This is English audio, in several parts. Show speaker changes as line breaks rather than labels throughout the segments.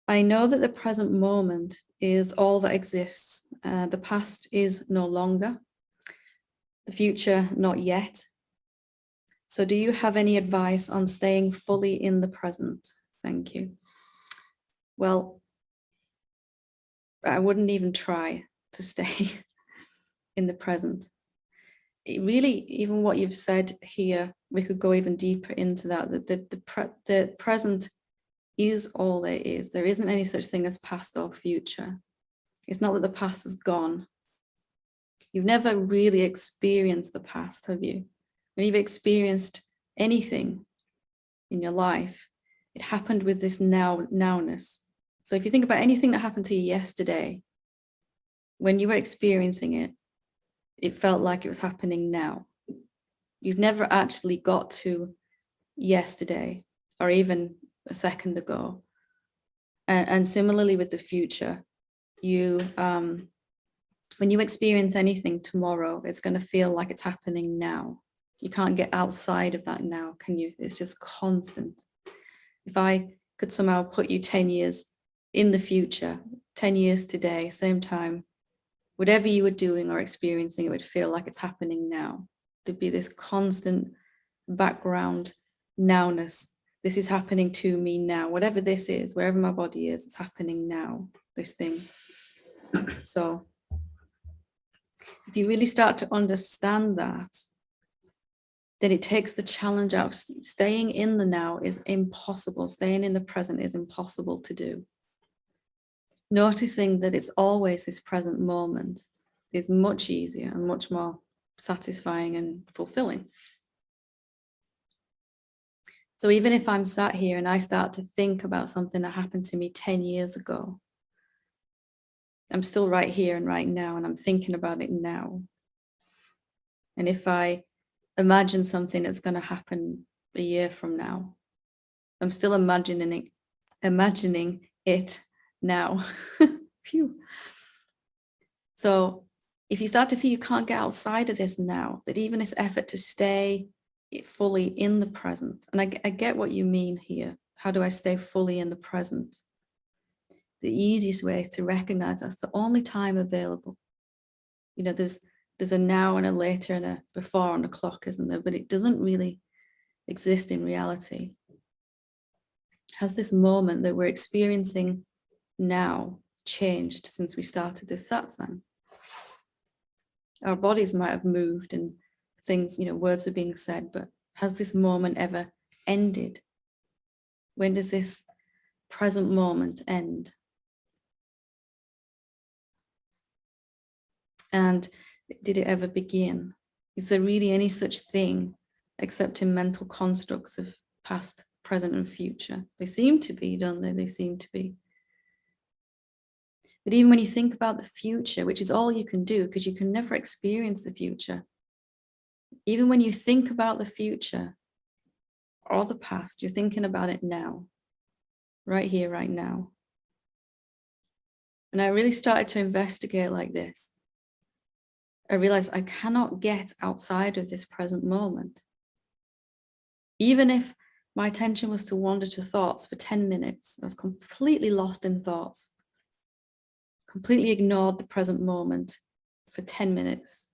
I know that the present moment is all that exists. The past is no longer, the future not yet. So do you have any advice on staying fully in the present? Thank you. Well, I wouldn't even try to stay in the present. It really, even what you've said here, we could go even deeper into that. The present is all there is. There isn't any such thing as past or future. It's not that the past is gone. You've never really experienced the past, have you? When you've experienced anything in your life, it happened with this nowness. So if you think about anything that happened to you yesterday, when you were experiencing it, it felt like it was happening now. You've never actually got to yesterday or even a second ago. And similarly with the future, you when you experience anything tomorrow, it's going to feel like it's happening now. You can't get outside of that now, can you? It's just constant. If I could somehow put you 10 years in the future, 10 years today, same time, whatever you were doing or experiencing, it would feel like it's happening now. There'd be this constant background nowness. This is happening to me now. Whatever this is, wherever my body is, it's happening now, this thing. So if you really start to understand that, then it takes the challenge out. Staying in the now is impossible. Staying in the present is impossible to do. Noticing that it's always this present moment is much easier and much more satisfying and fulfilling. So even if I'm sat here and I start to think about something that happened to me 10 years ago, I'm still right here and right now, and I'm thinking about it now. And if I imagine something that's going to happen a year from now, I'm still imagining it now. Phew. So if you start to see you can't get outside of this now, that even this effort to stay fully in the present, and I get what you mean here. How do I stay fully in the present? The easiest way is to recognize that's the only time available. You know, there's a now and a later and a before on the clock, isn't there? But it doesn't really exist in reality. Has this moment that we're experiencing now changed since we started this satsang? Our bodies might have moved and things, you know, words are being said, but has this moment ever ended? When does this present moment end? And did it ever begin? Is there really any such thing except in mental constructs of past, present, and future? They seem to be, don't they? They seem to be. But even when you think about the future, which is all you can do because you can never experience the future, even when you think about the future or the past, you're thinking about it now, right here, right now. And I really started to investigate like this. I realized I cannot get outside of this present moment. Even if my attention was to wander to thoughts for 10 minutes, I was completely lost in thoughts, completely ignored the present moment for 10 minutes.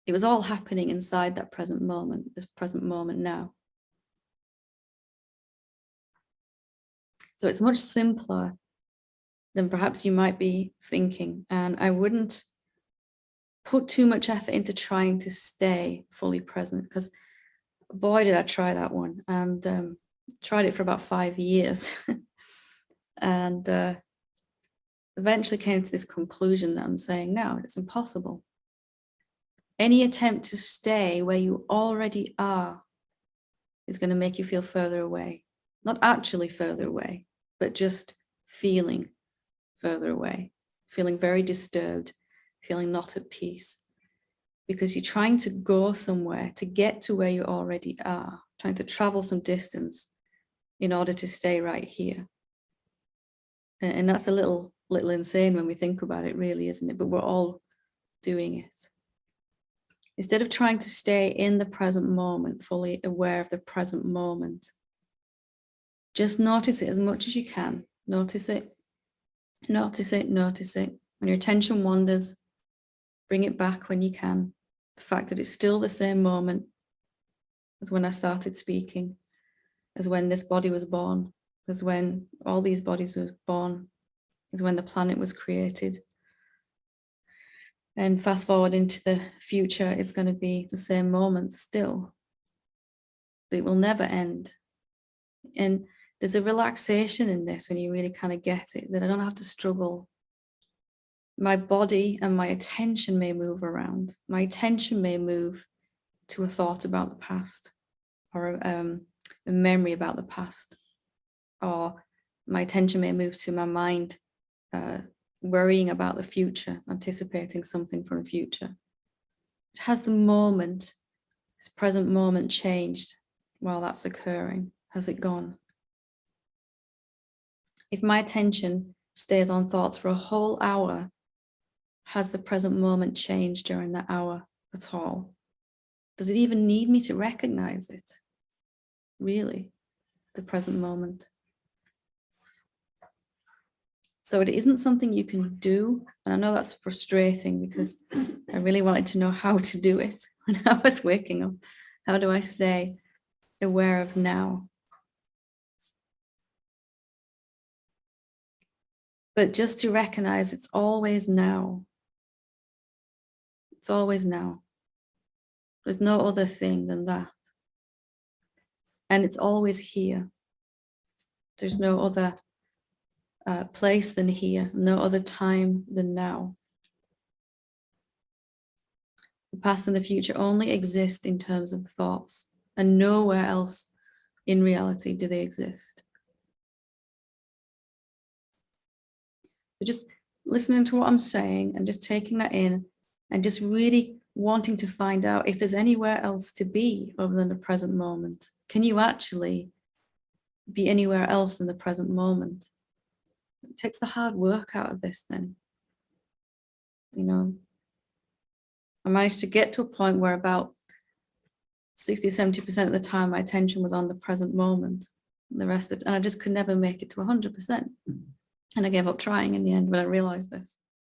It was all happening inside that present moment, this present moment now. So it's much simpler than perhaps you might be thinking. And I wouldn't put too much effort into trying to stay fully present, because boy, did I try that one, and tried it for about 5 years. And eventually came to this conclusion that I'm saying, no, it's impossible. Any attempt to stay where you already are is going to make you feel further away. Not actually further away, but just feeling further away, feeling very disturbed, feeling not at peace. Because you're trying to go somewhere to get to where you already are, trying to travel some distance in order to stay right here. And that's a little insane when we think about it, really, isn't it? But we're all doing it. Instead of trying to stay in the present moment, fully aware of the present moment, just notice it as much as you can. Notice it, notice it, notice it. When your attention wanders, bring it back when you can. The fact that it's still the same moment as when I started speaking, as when this body was born, as when all these bodies were born, as when the planet was created. And fast forward into the future, it's going to be the same moment still. It will never end. And there's a relaxation in this when you really kind of get it, that I don't have to struggle. My body and my attention may move around. My attention may move to a thought about the past, or a memory about the past, or my attention may move to my mind worrying about the future, anticipating something from the future. Has the moment, this present moment, changed while that's occurring? Has it gone? If my attention stays on thoughts for a whole hour, has the present moment changed during that hour at all? Does it even need me to recognize it? Really, the present moment. So it isn't something you can do. And I know that's frustrating because I really wanted to know how to do it when I was waking up. How do I stay aware of now? But just to recognize it's always now. It's always now. There's no other thing than that. And it's always here. There's no other place than here, no other time than now. The past and the future only exist in terms of thoughts, and nowhere else in reality do they exist. So just listening to what I'm saying and just taking that in and just really wanting to find out if there's anywhere else to be other than the present moment. Can you actually be anywhere else than the present moment? It takes the hard work out of this then. You know, I managed to get to a point where about 60-70% of the time my attention was on the present moment. And the rest of it, and I just could never make it to 100%. And I gave up trying in the end when I realized this.